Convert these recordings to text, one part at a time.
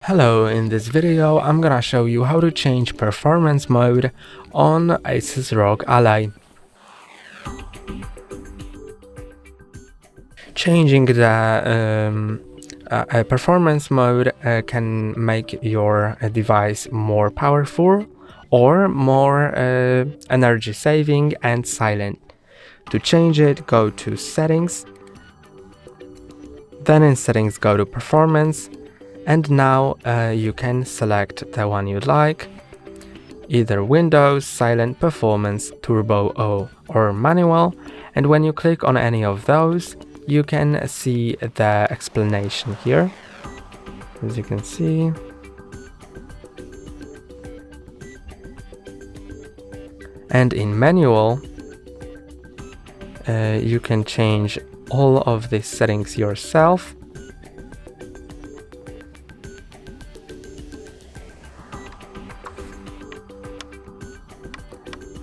Hello, in this video I'm gonna show you how to change performance mode on ASUS ROG Ally. Changing the performance mode can make your device more powerful or more energy saving and silent. To change it, go to Settings, then in Settings go to Performance, and now you can select the one you like, either Windows, Silent, Performance, Turbo or Manual, and when you click on any of those, you can see the explanation here, as you can see. And in Manual, you can change all of these settings yourself.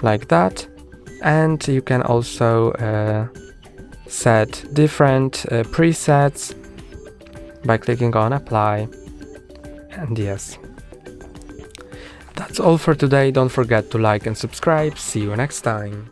Like that, and you can also set different presets by clicking on apply, and yes, that's all for today. Don't forget to like and subscribe. See you next time.